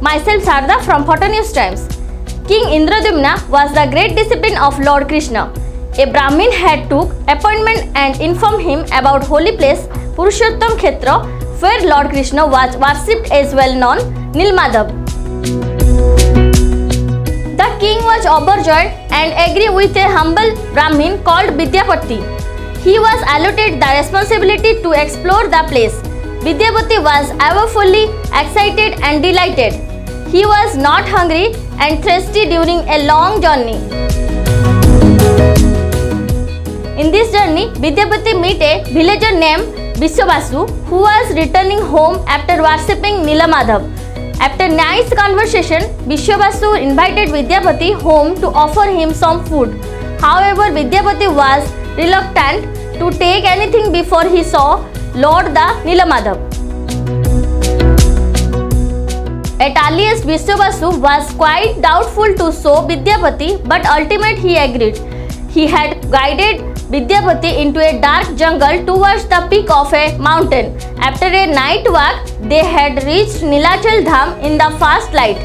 Myself Sarda from Photo News Times. King Indradyumna was the great disciple of Lord Krishna. A Brahmin had took appointment and informed him about holy place Purushottam Kshetra, where Lord Krishna was worshipped as well known Nilamadhava. The king was overjoyed and agreed with a humble Brahmin called Vidyapati. He was allotted the responsibility to explore the place. Vidyapati was ever fully excited and delighted. He was not hungry and thirsty during a long journey. In this journey, Vidyapati met a villager named Viswabasu, who was returning home after worshipping Nilamadhav. After nice conversation, Viswabasu invited Vidyapati home to offer him some food. However, Vidyapati was reluctant to take anything before he saw Lord the Nilamadhav. At earliest, Viswabasu was quite doubtful to show Vidyapati, but ultimately he agreed. He had guided Vidyapati into a dark jungle towards the peak of a mountain. After a night walk, they had reached Nilamadhava in the first light.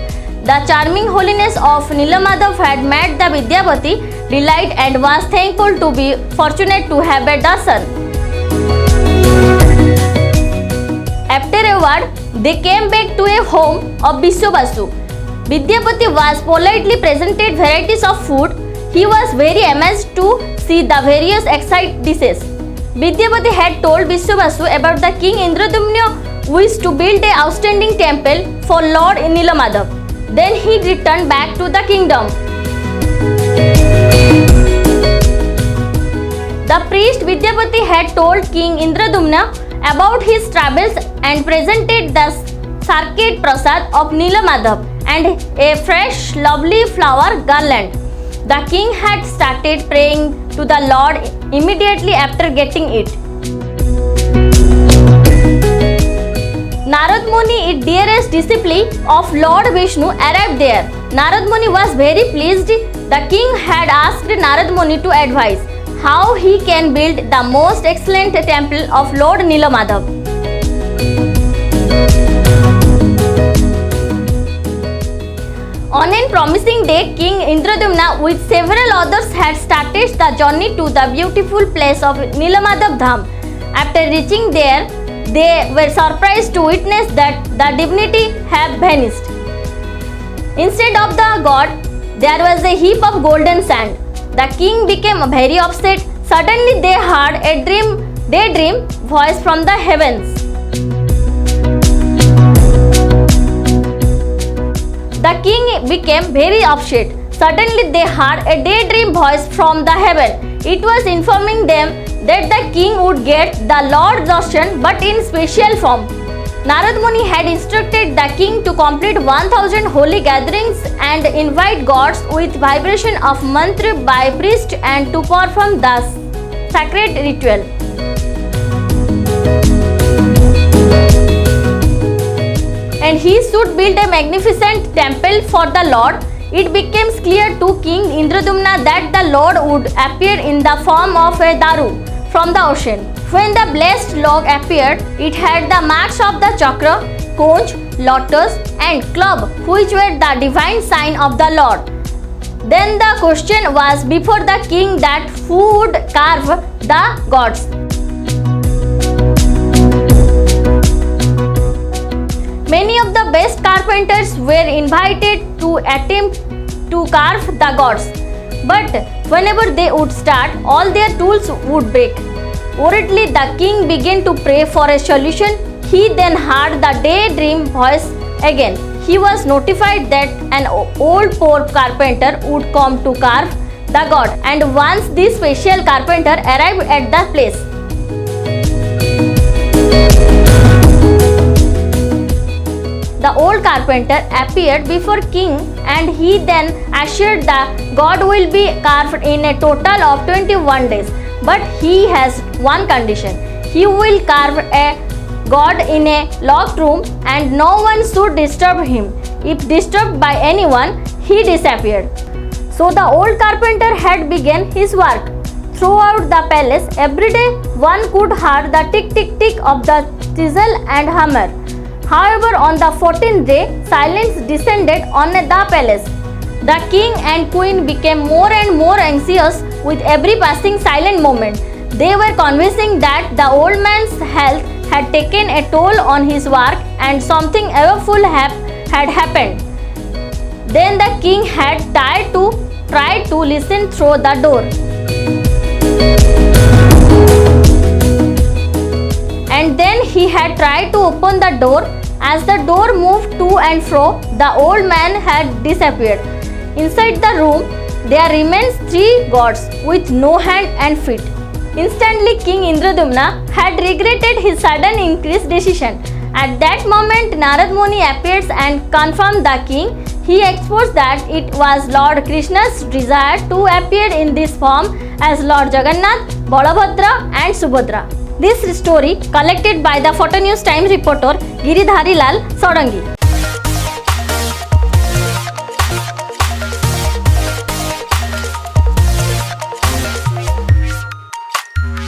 The charming holiness of Nilamadhav had made the Vidyapati delight and was thankful to be fortunate to have a darshan. After a while, they came back to a home of Viswabasu. Vidyapati was politely presented varieties of food. He was very amazed to see the various exciting dishes. Vidyapati had told Viswabasu about the king Indradyumna wished to build an outstanding temple for Lord Nilamadhav. Then he returned back to the kingdom. The priest Vidyapati had told King Indradyumna about his travels and presented the sacred Prasad of Nilamadhav and a fresh, lovely flower garland. The king had started praying to the Lord immediately after getting it. Narad Muni, dearest disciple of Lord Vishnu, arrived there. Narad Muni was very pleased. The king had asked Narad Muni to advise how he can build the most excellent temple of Lord Nilamadhav. On a promising day, King Indradyumna with several others had started the journey to the beautiful place of Nilamadhava. After reaching there, they were surprised to witness that the divinity had vanished. Instead of the god, there was a heap of golden sand. The king became very upset. Suddenly they heard a daydream voice from the heavens. The king became very upset. Suddenly they heard a daydream voice from the heaven. It was informing them that the king would get the Lord darshan but in special form. Narad Muni had instructed the king to complete 1000 holy gatherings and invite gods with vibration of mantra by priest and to perform the sacred ritual. And he should build a magnificent temple for the Lord. It became clear to King Indradyumna that the Lord would appear in the form of a daru from the ocean. When the blessed log appeared, it had the marks of the chakra, conch, lotus and club, which were the divine sign of the Lord. Then the question was before the king that who would carve the gods. Many of the best carpenters were invited to attempt to carve the gods, but whenever they would start, all their tools would break. Worriedly, the king began to pray for a solution. He then heard the daydream voice again. He was notified that an old poor carpenter would come to carve the god, and once this special carpenter arrived at the place, the old carpenter appeared before king and he then assured the god will be carved in a total of 21 days. But he has one condition. He will carve a god in a locked room and no one should disturb him. If disturbed by anyone, he disappeared. So the old carpenter had begun his work. Throughout the palace, every day one could hear the tick tick tick of the chisel and hammer. However, on the 14th day, silence descended on the palace. The king and queen became more and more anxious with every passing silent moment. They were convincing that the old man's health had taken a toll on his work and something awful had happened. Then the king had tried to listen through the door. And then he had tried to open the door. As the door moved to and fro, the old man had disappeared. Inside the room, there remains 3 gods with no hand and feet. Instantly, King Indradyumna had regretted his sudden increased decision. At that moment, Narad Muni appears and confirmed the king. He exposed that it was Lord Krishna's desire to appear in this form as Lord Jagannath, Baladev and Subhadra. This story collected by the Photo News Times reporter Giridhari Lal Sodangi.